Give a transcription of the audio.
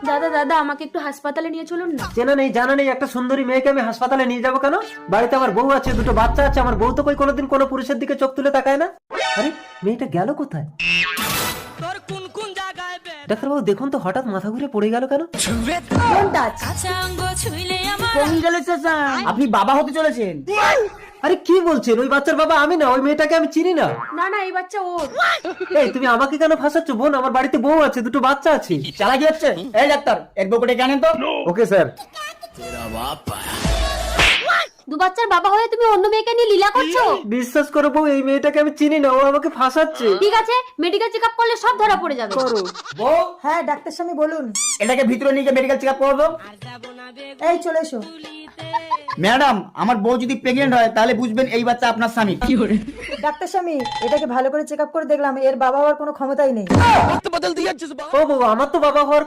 দাদা দাদা আমাকে একটু হাসপাতালে নিয়ে চলুন না। চেনা নেই জানা নেই একটা সুন্দরী মেয়েকে আমি হাসপাতালে নিয়ে যাবো কেন? বাড়িতে আমার বউ আছে, দুটো বাচ্চা আছে। আমার বউ তো কই কোনোদিন কোনো পুরুষের দিকে চোখ তুলে তাকায় না। আরে মেয়েটা গেল কোথায়? ডাক্তারবাবু দেখুন তো, হঠাৎ মাথা ঘুরে পড়ে গেল কেন? আপনি বাবা হতে চলেছেন। আরে কি বলছেন? ওই বাচ্চার বাবা আমি না, ওই মেয়েটাকে আমি চিনি না। না না এই বাচ্চা ওর। এই তুমি আমাকে কেন ফাঁসাচ্ছ বোন? আমার বাড়িতে বউ আছে, দুটো বাচ্চা আছে। চালাকি হচ্ছে। এই ডাক্তার, এর বউকে জানেন তো? Okay sir. দু বাচ্চার বাবা হয়ে তুমি অন্য মেয়েকে নিয়ে লীলা করছো? বিশ্বাস করো বউ, এই মেয়েটাকে আমি চিনি না, ও আমাকে ফাঁসাচ্ছে। ঠিক আছে, মেডিকেল চেকআপ করলে সব ধরা পড়ে যাবে। বউ, হ্যাঁ ডাক্তার স্বামী বলুন। এটাকে ভিতরে নিয়ে গিয়ে মেডিকেল চেকআপ করবো। এই চলে এসো। ম্যাডাম, আমার বউ যদি প্রেগনেন্ট হয় তাহলে বুঝবেন এই বাচ্চা আপনার স্বামী। ডাক্তার স্বামী এটাকে ভালো করে চেক আপ করে দেখলাম, এর বাবা হওয়ার কোনো ক্ষমতাই নেই। ও বউ, আমার তো বাবা হওয়ার